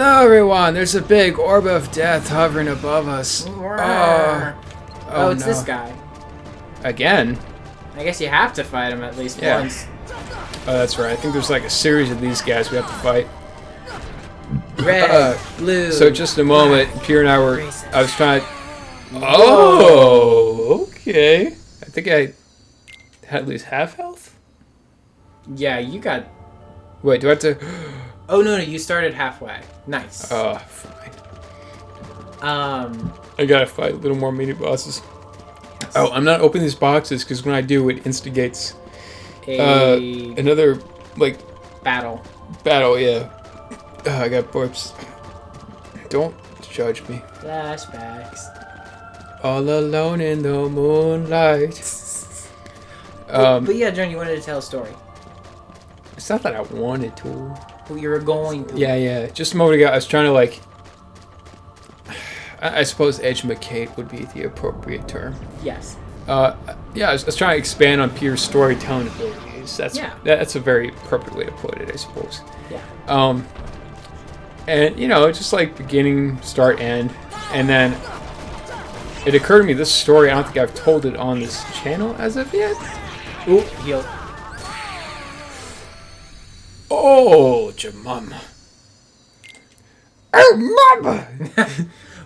Hello, everyone. There's a big orb of death hovering above us. Oh, it's no. this guy. Again? I guess you have to fight him at least once. Oh, that's right. I think there's like a series of these guys we have to fight. Red, blue. So just a moment, Pierre and I were. Racist. I was trying. Oh, okay. I think I had at least half health. Yeah, you got. Wait, do I have to? Oh no, you started halfway. Nice. Oh, fine. I gotta fight a little more mini bosses. Yes. Oh, I'm not opening these boxes because when I do, it instigates another like battle. Yeah. Oh, I got burps. Don't judge me. Flashbacks. All alone in the moonlight. But yeah, John, you wanted to tell a story. It's not that I wanted to. Well, you were going to. Yeah. Just a moment ago, I was trying to like. I suppose educate would be the appropriate term. Yes. Yeah, I was trying to expand on Pierre's storytelling abilities. That's a very appropriate way to put it, I suppose. Yeah. And you know, just like beginning, start, end, and then it occurred to me this story. I don't think I've told it on this channel as of yet. Ooh, heal. Oh, Jemima. Oh, Mama!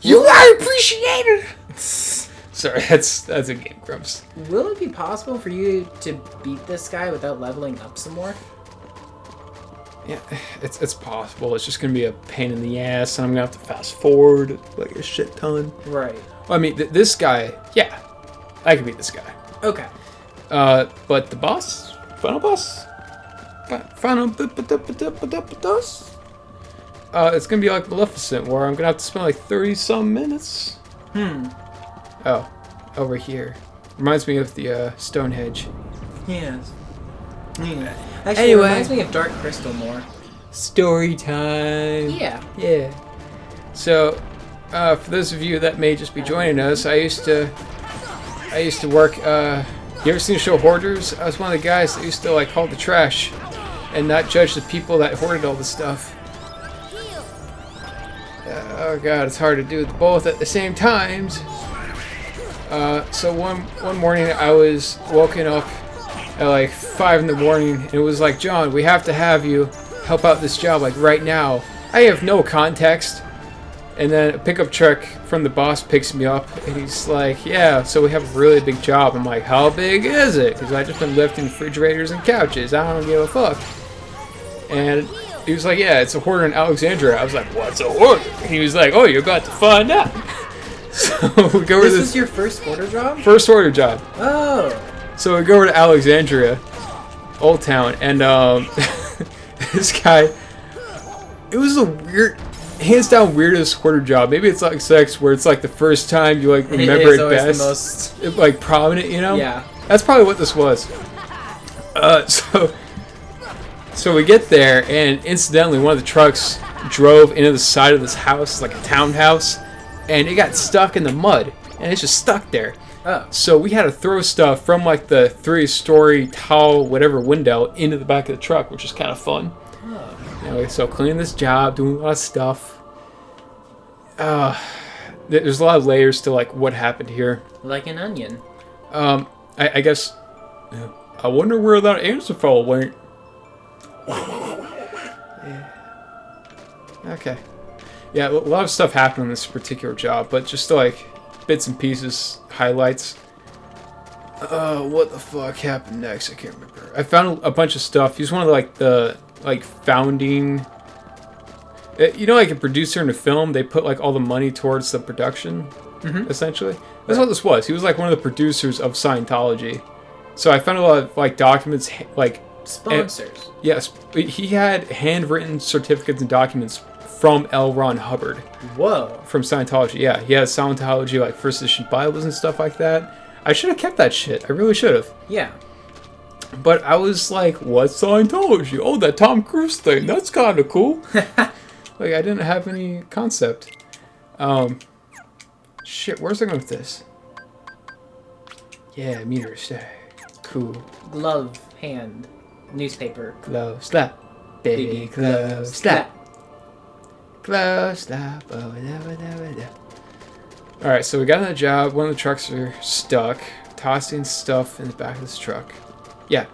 You are appreciated! Sorry, that's a game, Grumps. Will it be possible for you to beat this guy without leveling up some more? Yeah, it's possible. It's just gonna be a pain in the ass, and I'm gonna have to fast forward like a shit ton. Right. Well, I mean, this guy, yeah, I can beat this guy. Okay. But the boss, final boss, it's gonna be like Maleficent, where I'm gonna have to spend like 30-some minutes. Oh, over here. Reminds me of the Stonehenge. Yes. Actually, Anyway. it reminds me of Dark Crystal more. Story time. Yeah. So, for those of you that may just be joining us, I used to work. You ever seen the show Hoarders? I was one of the guys that used to like haul the trash and not judge the people that hoarded all the stuff. Oh god, it's hard to do both at the same times. So one morning I was woken up at like 5 in the morning, and it was like, John, we have to have you help out this job like right now. I have no context. And then a pickup truck from the boss picks me up, and he's like, yeah, so we have a really big job. I'm like, how big is it? Because I just been lifting refrigerators and couches. I don't give a fuck. And he was like, yeah, it's a hoarder in Alexandria. I was like, what's a hoarder? And he was like, oh, you're about to find out. So we go over This was your first hoarder job? First hoarder job. Oh. So we go over to Alexandria, Old Town, and this guy, it was a weird, hands down weirdest hoarder job. Maybe it's like sex, where it's like the first time you like remember it best. The most... It, like prominent, you know? Yeah. That's probably what this was. So we get there, and incidentally, one of the trucks drove into the side of this house, like a townhouse, and it got stuck in the mud, and it's just stuck there. Oh. So we had to throw stuff from like the 3-story tall whatever window into the back of the truck, which is kind of fun. Oh. Anyway, so cleaning this job, doing a lot of stuff. There's a lot of layers to like what happened here. Like an onion. I guess. I wonder where that answer file went. Yeah. Okay. Yeah, a lot of stuff happened on this particular job, but just like bits and pieces, highlights. What the fuck happened next? I can't remember. I found a bunch of stuff. He was one of the founding. You know, like a producer in a film, they put like all the money towards the production. Essentially, that's what this was. He was like one of the producers of Scientology. So I found a lot of like documents, like sponsors. Yes, he had handwritten certificates and documents from L. Ron Hubbard. Whoa. From Scientology, yeah. He has Scientology, like first edition Bibles and stuff like that. I should have kept that shit. I really should have. Yeah. But I was like, what's Scientology? Oh, that Tom Cruise thing. That's kind of cool. Like, I didn't have any concept. Shit, where's I going with this? Yeah, meter stay. Cool. Glove, hand, newspaper. Glove, slap. Baby glove, slap. close stop. Alright, so we got on the job. One of the trucks are stuck. Tossing stuff in the back of this truck. Yeah.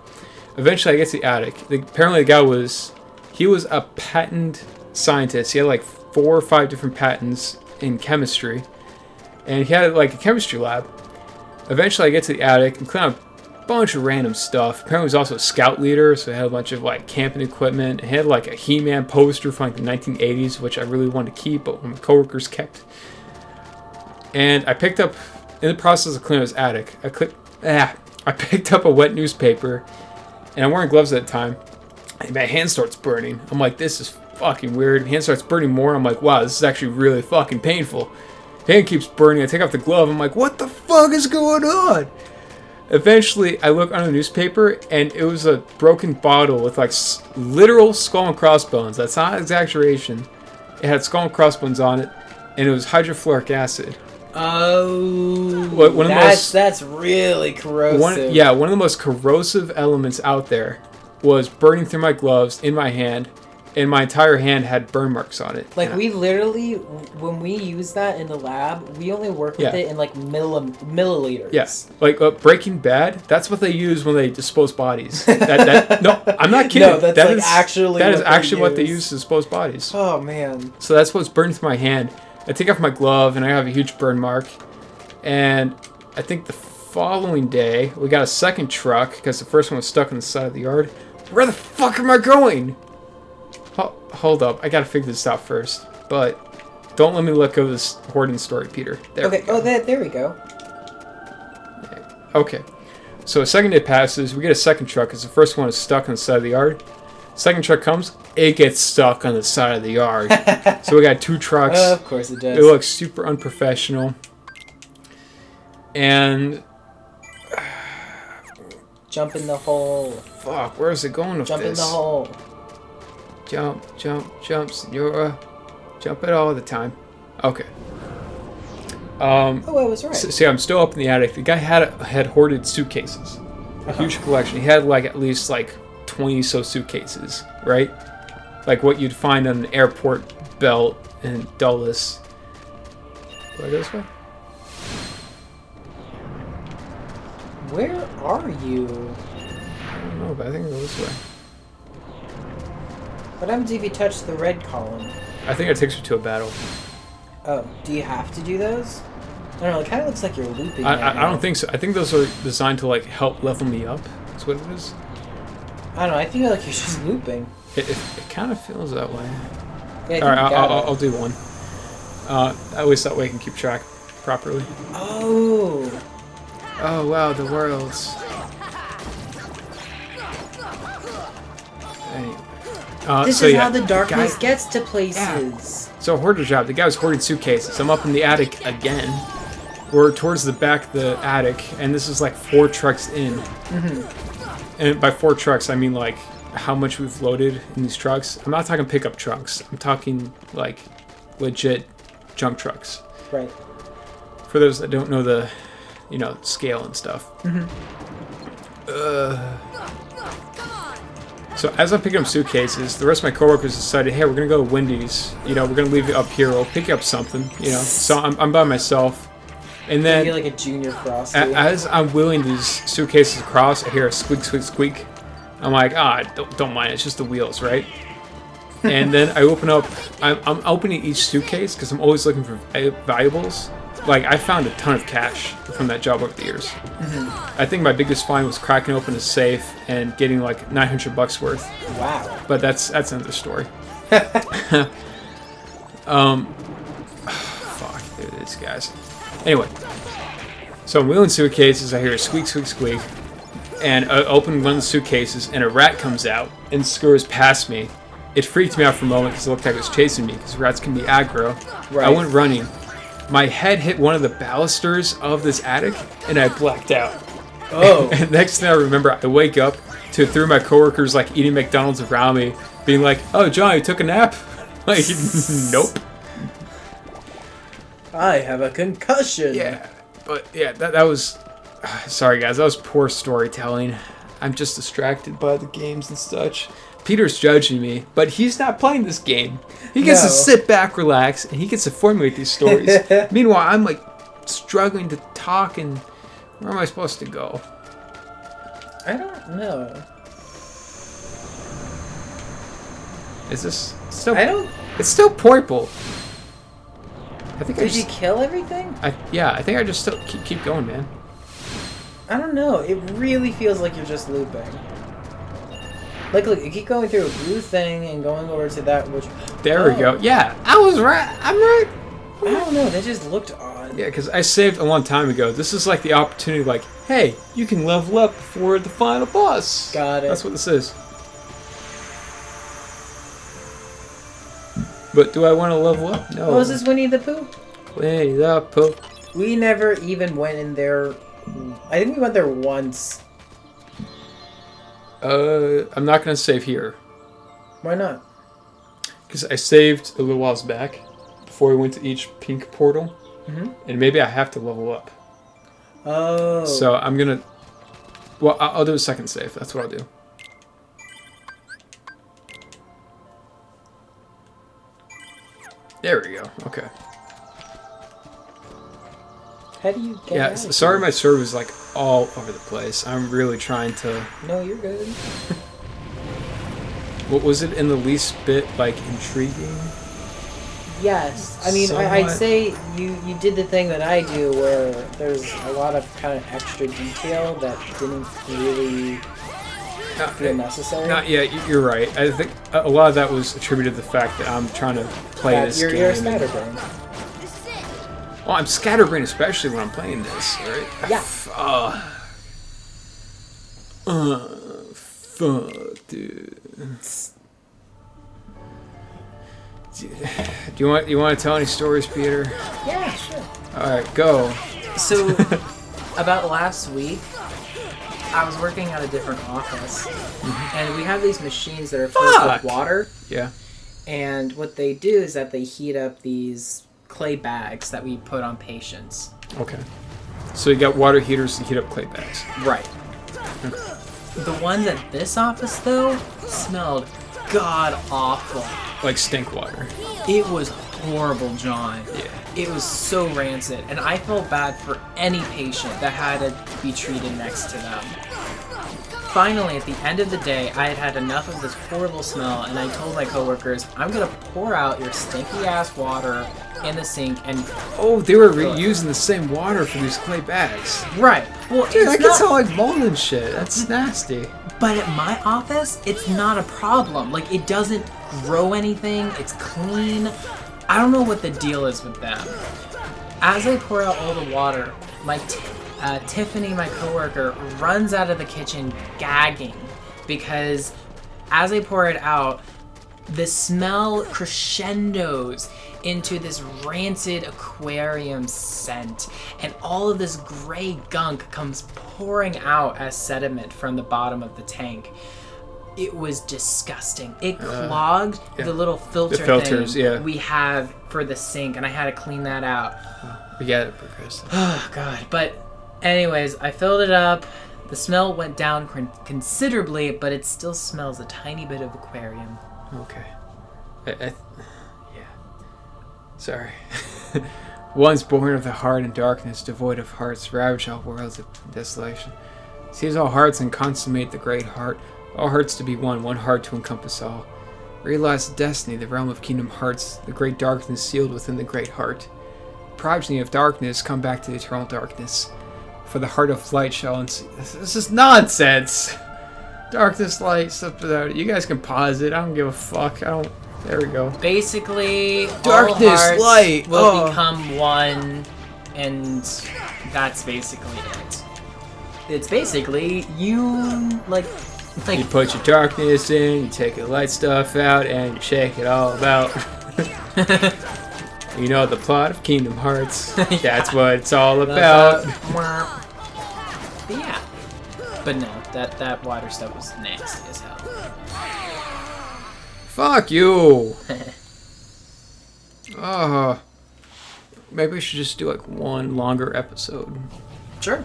Eventually I get to the attic. Apparently the guy was a patent scientist. He had like 4 or 5 different patents in chemistry. And he had like a chemistry lab. Eventually I get to the attic and clean out a bunch of random stuff. Apparently he was also a scout leader, so he had a bunch of like camping equipment. He had like a He-Man poster from like the 1980s, which I really wanted to keep, but my coworkers kept. And I picked up, in the process of cleaning his attic, I picked up a wet newspaper, and I'm wearing gloves at the time, and my hand starts burning. I'm like, this is fucking weird. My hand starts burning more. I'm like, wow, this is actually really fucking painful. Hand keeps burning. I take off the glove. I'm like, what the fuck is going on? Eventually, I look under the newspaper, and it was a broken bottle with like literal skull and crossbones. That's not an exaggeration. It had skull and crossbones on it, and it was hydrofluoric acid. Oh, one of that's really corrosive. One of the most corrosive elements out there was burning through my gloves in my hand, and my entire hand had burn marks on it. Like, we literally, when we use that in the lab, we only work with it in like milliliters. Yes, like Breaking Bad. That's what they use when they dispose bodies. No, I'm not kidding. No, that is actually what they use to dispose bodies. Oh man. So that's what's burned through my hand. I take off my glove, and I have a huge burn mark. And I think the following day, we got a second truck, because the first one was stuck on the side of the yard. Where the fuck am I going? Hold up. I gotta figure this out first. But don't let me let go of this hoarding story, Peter. There we go. There we go. Okay. So a second day passes. We get a second truck, because the first one is stuck on the side of the yard. Second truck comes, it gets stuck on the side of the yard. So we got 2 trucks. Of course it does. It looks super unprofessional. And jump in the hole. Fuck, where is it going with Jump this? in the hole. Jump, senora. Jump it all the time. Okay. I was right. See, I'm still up in the attic. The guy had hoarded suitcases. A huge collection. He had like at least like 20 so suitcases, right? Like what you'd find on an airport belt in Dulles. Do I go this way? Where are you? I don't know, but I think I go this way. What happens if you touch the red column? I think it takes you to a battle. Oh, do you have to do those? I don't know, it kind of looks like you're looping. I don't think so. I think those are designed to like help level me up. That's what it is. I don't know, I feel like you're just looping. It kind of feels that way. Yeah, alright, I'll do one. At least that way I can keep track properly. Oh wow, the worlds. Anyway. This is how the darkness gets to places. Yeah. So Hoarder Job, the guy was hoarding suitcases. I'm up in the attic again. We're towards the back of the attic, and this is like 4 trucks in. And by 4 trucks, I mean like how much we've loaded in these trucks. I'm not talking pickup trucks. I'm talking like legit junk trucks. Right. For those that don't know the, scale and stuff. So as I'm picking up suitcases, the rest of my coworkers decided, hey, we're gonna go to Wendy's. We're gonna leave you up here. We'll pick up something. So I'm by myself. And then, like a junior cross. As I'm wheeling these suitcases across, I hear a squeak, squeak, squeak. I'm like, don't mind, it's just the wheels, right? And then I open up, I'm opening each suitcase because I'm always looking for valuables. Like, I found a ton of cash from that job over the years. I think my biggest find was cracking open a safe and getting like $900 worth. Wow. But that's another story. Fuck, there it is, guys. Anyway, so I'm wheeling suitcases, I hear a squeak, squeak, squeak, and I open one of the suitcases, and a rat comes out and scurries past me. It freaked me out for a moment because it looked like it was chasing me, because rats can be aggro. Right. I went running. My head hit one of the balusters of this attic, and I blacked out. Oh. And next thing I remember, I wake up to 3 of my coworkers like eating McDonald's around me, being like, "Oh, John, you took a nap?" Like, nope. I have a concussion. Yeah, but yeah, that was... Sorry, guys, that was poor storytelling. I'm just distracted by the games and such. Peter's judging me, but he's not playing this game. He gets to sit back, relax, and he gets to formulate these stories. Meanwhile, I'm like struggling to talk, and where am I supposed to go? I don't know. Is this still? I don't. It's still purple. I think. Did you kill everything? Yeah, I think I just still keep going, man. I don't know. It really feels like you're just looping. Like, look, you keep going through a blue thing and going over to that, which... There we go. Yeah, I was right. I'm right. I don't know. They just looked odd. Yeah, because I saved a long time ago. This is like the opportunity, like, hey, you can level up before the final boss. Got it. That's what this is. But do I want to level up? No. Oh, is this Winnie the Pooh? Winnie the Pooh. We never even went in there. I think we went there once. I'm not going to save here. Why not? Because I saved a little while back before we went to each pink portal. Mm-hmm. And maybe I have to level up. Oh. So I'm going to... Well, I'll do a second save. That's what I'll do. There we go. Okay. How do you get Yeah, out of sorry here? my server is like all over the place. I'm really trying to... No, you're good. What was it in the least bit, like, intriguing? Yes. I mean, I'd say you did the thing that I do where there's a lot of kind of extra detail that didn't really feel necessary. Yeah, you're right. I think a lot of that was attributed to the fact that I'm trying to play this game. You're a scatterbrain. Well, I'm scatterbrained, especially when I'm playing this, right? Yeah. Fuck, dude. Do you want to tell any stories, Peter? Yeah, sure. All right, go. So, about last week, I was working at a different office, and we have these machines that are filled with water. Yeah. And what they do is that they heat up these clay bags that we put on patients. Okay. So you got water heaters to heat up clay bags. Right. Okay. The ones at this office, though, smelled god-awful. Like stink water. It was horrible, John. Yeah. It was so rancid, and I felt bad for any patient that had to be treated next to them. Finally, at the end of the day, I had had enough of this horrible smell, and I told my coworkers, I'm gonna pour out your stinky-ass water in the sink and... Oh, they were reusing the same water for these clay bags. Right. Well, Dude, that it's can not... smell like mold and shit. That's nasty. But at my office, it's not a problem. Like, it doesn't grow anything. It's clean. I don't know what the deal is with them. As I pour out all the water, my Tiffany, my coworker, runs out of the kitchen gagging because as I pour it out, the smell crescendos into this rancid aquarium scent, and all of this gray gunk comes pouring out as sediment from the bottom of the tank. It was disgusting. It clogged the little filter thing we have for the sink, and I had to clean that out. We got it progressive. Oh, God. But anyways, I filled it up. The smell went down considerably, but it still smells a tiny bit of aquarium. Okay. Yeah. Sorry. Once born of the heart in darkness, devoid of hearts, ravage all worlds of desolation. Seize all hearts and consummate the great heart. All hearts to be one, one heart to encompass all. Realize the destiny, the realm of Kingdom Hearts, the great darkness sealed within the great heart. Progeny of darkness, come back to the eternal darkness. For the heart of light shall This is nonsense! Darkness, light, stuff without it. You guys can pause it. I don't give a fuck. There we go. Basically, darkness, all hearts light will become one, and that's basically it. It's basically you you put your darkness in, you take the light stuff out, and you shake it all about. You know the plot of Kingdom Hearts. Yeah. That's what it's all about. But yeah. But no, that water stuff was nasty as hell. Fuck you! Maybe we should just do like one longer episode. Sure.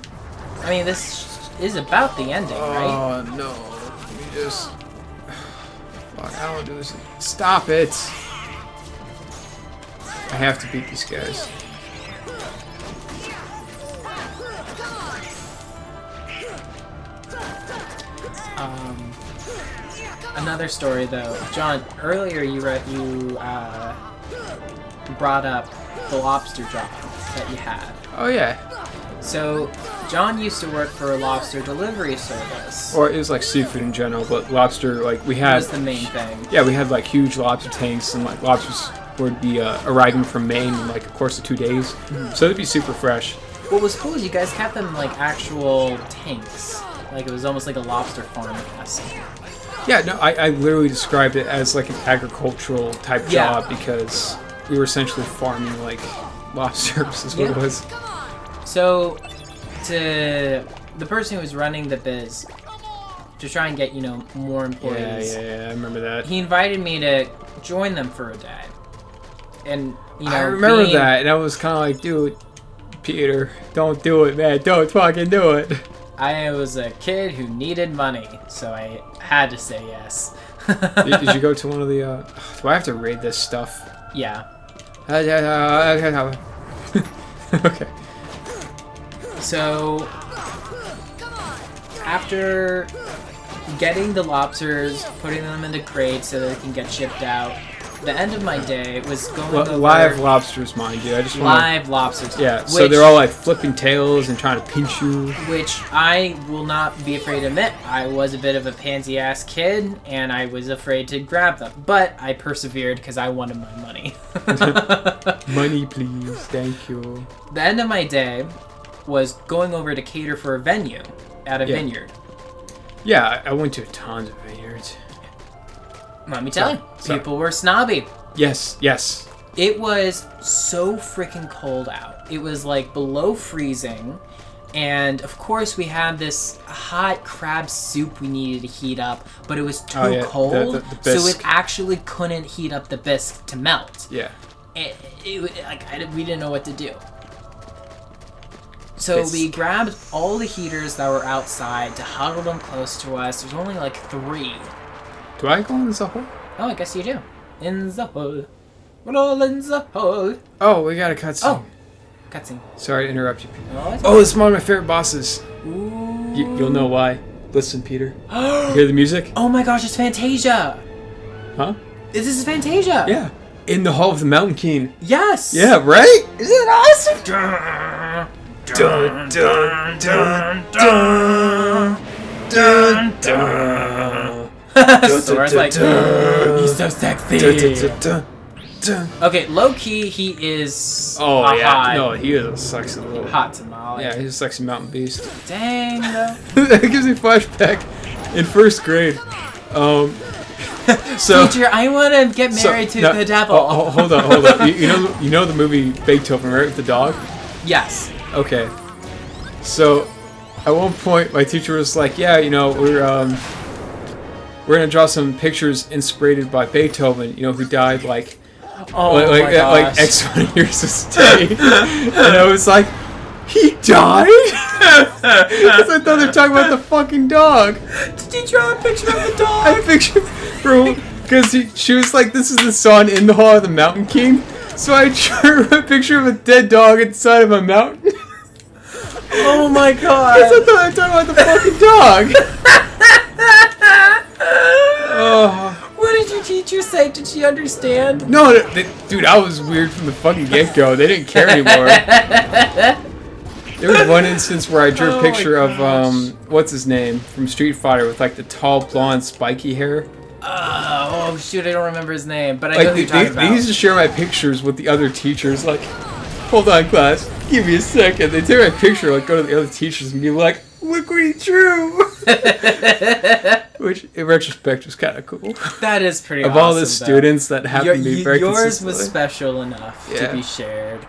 I mean, this is about the ending, right? Oh no! You just. Fuck! I don't want to do this. Stop it! I have to beat these guys. Another story though, John. Earlier you brought up the lobster job that you had. Oh yeah. So John used to work for a lobster delivery service. Or it was like seafood in general, but lobster, like we had. Was the main thing. Yeah, we had like huge lobster tanks, and like lobsters would be arriving from Maine in like a course of 2 days, so it'd be super fresh. What was cool is you guys kept them in like actual tanks, like it was almost like a lobster farm. Yeah, no, I literally described it as like an agricultural type job because we were essentially farming like lobsters is what it was. So, to the person who was running the biz, to try and get, more employees. Yeah, I remember that. He invited me to join them for a day. And, I remember that, and I was kind of like, dude, Peter, don't do it, man. Don't fucking do it. I was a kid who needed money, so I had to say yes. Did you go to one of the, do I have to raid this stuff? Yeah. Okay. So, after getting the lobsters, putting them into crates so that they can get shipped out, the end of my day was going over... Live lobsters, mind you. I just want live lobsters. Yeah, so they're all like flipping tails and trying to pinch you. Which I will not be afraid to admit. I was a bit of a pansy-ass kid, and I was afraid to grab them. But I persevered because I wanted my money. Money, please. Thank you. The end of my day was going over to cater for a venue at a vineyard. Yeah, I went to tons of vineyards. Let me tell you, people were snobby. Yes. It was so freaking cold out. It was like below freezing. And of course we had this hot crab soup we needed to heat up, but it was too cold, so it actually couldn't heat up the bisque to melt. Yeah. We didn't know what to do. So we grabbed all the heaters that were outside to huddle them close to us. There's only like 3. Do I go in the hole? Oh, I guess you do. In the hole. We're all in the hole. Oh, we got a cutscene. Oh, cutscene. Sorry to interrupt you, Peter. Oh, it's one of my favorite bosses. Ooh. You'll know why. Listen, Peter. You hear the music? Oh my gosh, it's Fantasia. Huh? This is Fantasia. Yeah. In the Hall of the Mountain King. Yes. Yeah, right? Isn't it awesome? Dun, dun, dun, dun, dun, dun. Sora's like, he's so sexy. Okay, low key, he is. Oh yeah, no, he is a sexy little hot tamale. Yeah, he's a sexy mountain beast. Dang, though. That gives me a flashback in 1st grade. So teacher, I want to get married to the devil. Hold on. You know the movie Beethoven, right, with the dog? Yes. Okay. So, at one point, my teacher was like, "Yeah, we're gonna draw some pictures inspired by Beethoven. Who died like X amount of years this day." And I was like, "He died?" Because I thought they were talking about the fucking dog. Did you draw a picture of the dog? I pictured, bro, because she was like, "This is the sun in the Hall of the Mountain King." So I drew a picture of a dead dog inside of a mountain. Oh my god! Because I thought they were talking about the fucking dog. What did your teacher say? Did she understand? No, dude, I was weird from the fucking get-go. They didn't care anymore. There was one instance where I drew a picture of what's his name from Street Fighter with like the tall blonde spiky hair. Oh shoot, I don't remember his name, but I know who you're talking about. They used to share my pictures with the other teachers, like, "Hold on, class, give me a second." They take my picture, like, go to the other teachers and be like, "Look what he drew!" Which, in retrospect, was kind of cool. That is pretty awesome, of all the students that happened to be very yours was special enough to be shared.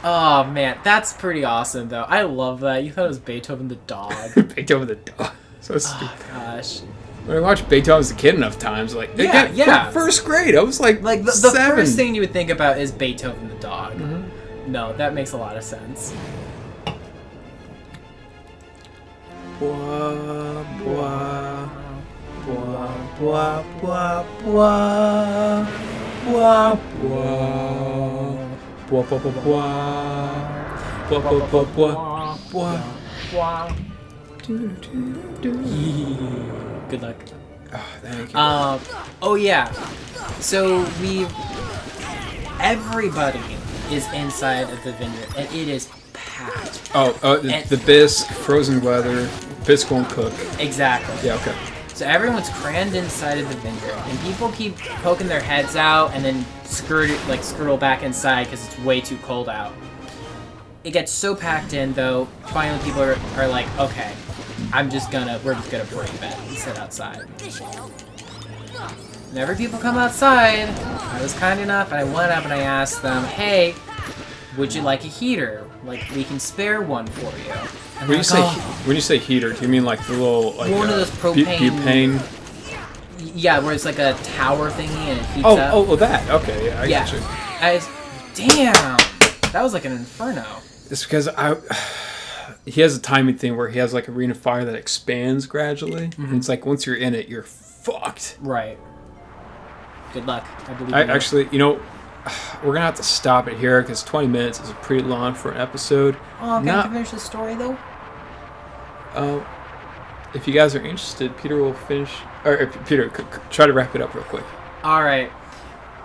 Oh, man, that's pretty awesome, though. I love that. You thought it was Beethoven the dog. Beethoven the dog. So stupid. Oh, gosh. When I watched Beethoven as a kid enough times, like, yeah. From 1st grade, I was like the 7. first thing you would think about is Beethoven the dog. Mm-hmm. No, that makes a lot of sense. Blah, blah, blah, blah, blah, blah, blah, blah, blah, blah, blah, blah, blah, blah, blah, blah. Good luck. Oh, thank you. Oh yeah. So everybody is inside of the vineyard, and it is packed. The bisque, frozen weather, bisque won't cook. Exactly. Yeah, okay. So everyone's crammed inside of the vineyard, and people keep poking their heads out and then skirtle back inside because it's way too cold out. It gets so packed in, though, finally people are like, okay, we're just gonna brave it and sit outside. Whenever people come outside, I was kind enough, and I went up and I asked them, hey, would you like a heater? Like, we can spare one for you. And When you say heater, do you mean like the little one of those propane? Butane? Yeah, where it's like a tower thingy and it heats up. Oh, that. Okay, yeah, I get you. Damn, that was like an inferno. It's because he has a timing thing where he has like a ring of fire that expands gradually, and it's like once you're in it, you're fucked. Right. Good luck. I believe. Actually, we're gonna have to stop it here because 20 minutes is pretty long for an episode. Oh, can I finish the story though? If you guys are interested, Peter will finish. Or Peter, try to wrap it up real quick. All right.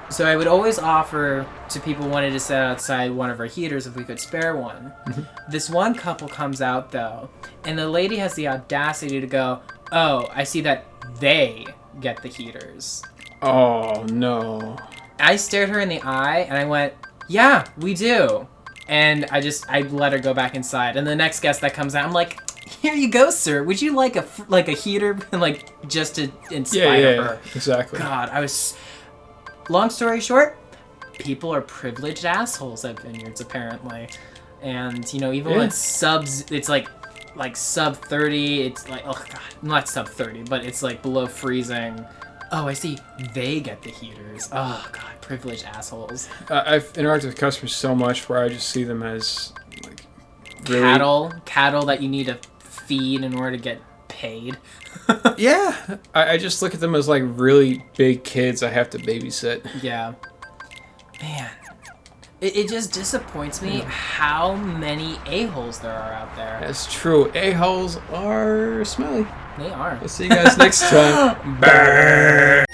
So I would always offer to people who wanted to set outside one of our heaters if we could spare one. Mm-hmm. This one couple comes out though, and the lady has the audacity to go, "Oh, I see that they get the heaters." Oh no. I stared her in the eye and I went, "Yeah, we do." And I let her go back inside. And the next guest that comes out, I'm like, "Here you go, sir. Would you like a heater?" Just to inspire her. Exactly. God, long story short, people are privileged assholes at vineyards apparently. And even when it's like sub 30, it's like, oh god, not sub 30, but it's like below freezing. Oh, I see. They get the heaters. Oh god, privileged assholes. I've interacted with customers so much where I just see them as like really... cattle that you need to feed in order to get paid. Yeah, I just look at them as like really big kids I have to babysit. Yeah, man, it just disappoints me how many a-holes there are out there. That's true. A-holes are smelly. They are. We'll see you guys next time. Bye.